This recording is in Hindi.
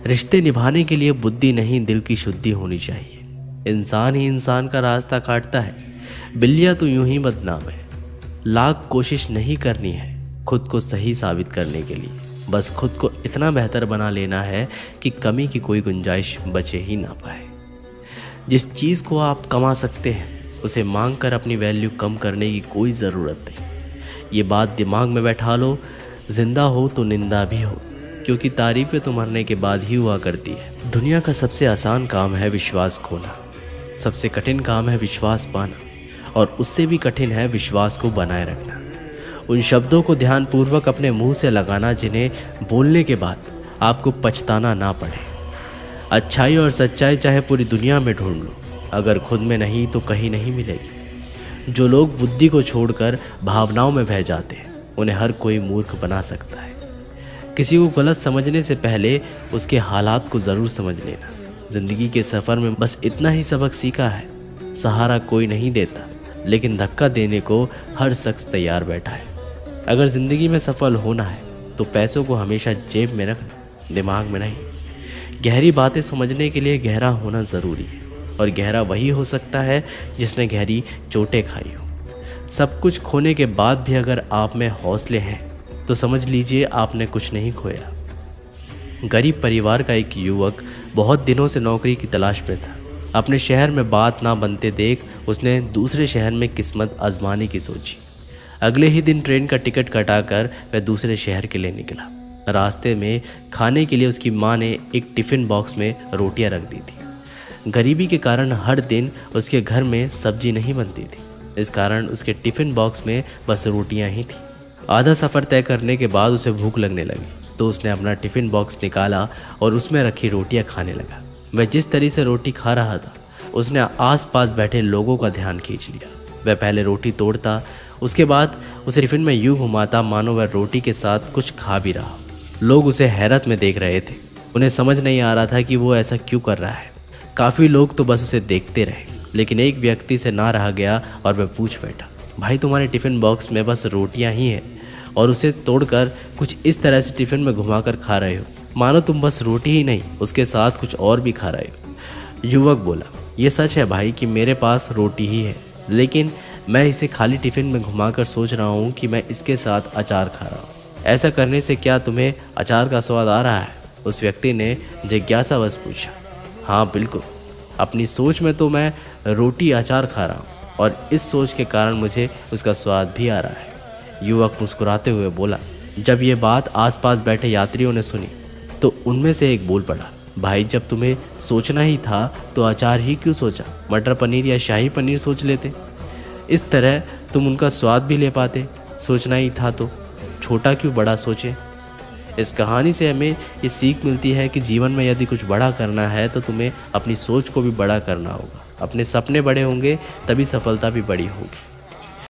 रिश्ते निभाने के लिए बुद्धि नहीं, दिल की शुद्धि होनी चाहिए। इंसान ही इंसान का रास्ता काटता है, बिल्लियाँ तो यूं ही बदनाम है। लाख कोशिश नहीं करनी है खुद को सही साबित करने के लिए, बस खुद को इतना बेहतर बना लेना है कि कमी की कोई गुंजाइश बचे ही ना पाए। जिस चीज़ को आप कमा सकते हैं उसे मांग कर अपनी वैल्यू कम करने की कोई ज़रूरत नहीं। ये बात दिमाग में बैठा लो, जिंदा हो तो निंदा भी हो, क्योंकि तारीफ़ें तो मरने के बाद ही हुआ करती है। दुनिया का सबसे आसान काम है विश्वास खोना, सबसे कठिन काम है विश्वास पाना, और उससे भी कठिन है विश्वास को बनाए रखना। उन शब्दों को ध्यानपूर्वक अपने मुंह से लगाना जिन्हें बोलने के बाद आपको पछताना ना पड़े। अच्छाई और सच्चाई चाहे पूरी दुनिया में ढूंढ लो, अगर खुद में नहीं तो कहीं नहीं मिलेगी। जो लोग बुद्धि को छोड़कर भावनाओं में बह जाते हैं उन्हें हर कोई मूर्ख बना सकता है। किसी को गलत समझने से पहले उसके हालात को ज़रूर समझ लेना। ज़िंदगी के सफ़र में बस इतना ही सबक सीखा है, सहारा कोई नहीं देता, लेकिन धक्का देने को हर शख्स तैयार बैठा है। अगर ज़िंदगी में सफल होना है तो पैसों को हमेशा जेब में रखना, दिमाग में नहीं। गहरी बातें समझने के लिए गहरा होना ज़रूरी है, और गहरा वही हो सकता है जिसने गहरी चोटें खाई हो। सब कुछ खोने के बाद भी अगर आप में हौसले हैं तो समझ लीजिए आपने कुछ नहीं खोया। गरीब परिवार का एक युवक बहुत दिनों से नौकरी की तलाश में था। अपने शहर में बात ना बनते देख उसने दूसरे शहर में किस्मत आजमाने की सोची। अगले ही दिन ट्रेन का टिकट कटाकर वह दूसरे शहर के लिए निकला। रास्ते में खाने के लिए उसकी माँ ने एक टिफ़िन बॉक्स में रोटियां रख दी थी। गरीबी के कारण हर दिन उसके घर में सब्जी नहीं बनती थी, इस कारण उसके टिफ़िन बॉक्स में बस रोटियां ही थी। आधा सफ़र तय करने के बाद उसे भूख लगने लगी तो उसने अपना टिफ़िन बॉक्स निकाला और उसमें रखी रोटियां खाने लगा। वह जिस तरह से रोटी खा रहा था उसने आसपास बैठे लोगों का ध्यान खींच लिया। वह पहले रोटी तोड़ता, उसके बाद उसे टिफ़िन में यूँ घुमाता मानो वह रोटी के साथ कुछ खा भी रहा। लोग उसे हैरत में देख रहे थे, उन्हें समझ नहीं आ रहा था कि वो ऐसा क्यों कर रहा है। काफ़ी लोग तो बस उसे देखते रहे, लेकिन एक व्यक्ति से ना रहा गया और वह पूछ बैठा, भाई तुम्हारे टिफ़िन बॉक्स में बस रोटियां ही हैं और उसे तोड़कर कुछ इस तरह से टिफ़िन में घुमाकर खा रहे हो, मानो तुम बस रोटी ही नहीं उसके साथ कुछ और भी खा रहे हो। युवक बोला, ये सच है भाई कि मेरे पास रोटी ही है, लेकिन मैं इसे खाली टिफ़िन में घुमाकर सोच रहा हूँ कि मैं इसके साथ अचार खा रहा हूँ। ऐसा करने से क्या तुम्हें अचार का स्वाद आ रहा है? उस व्यक्ति ने जिज्ञासावश पूछा। हाँ बिल्कुल, अपनी सोच में तो मैं रोटी अचार खा रहा हूँ और इस सोच के कारण मुझे उसका स्वाद भी आ रहा है। युवक मुस्कुराते हुए बोला। जब ये बात आसपास बैठे यात्रियों ने सुनी तो उनमें से एक बोल पड़ा, भाई जब तुम्हें सोचना ही था तो अचार ही क्यों सोचा, मटर पनीर या शाही पनीर सोच लेते। इस तरह तुम उनका स्वाद भी ले पाते। सोचना ही था तो छोटा क्यों बड़ा सोचे। इस कहानी से हमें ये सीख मिलती है कि जीवन में यदि कुछ बड़ा करना है तो तुम्हें अपनी सोच को भी बड़ा करना होगा। अपने सपने बड़े होंगे तभी सफलता भी बड़ी होगी।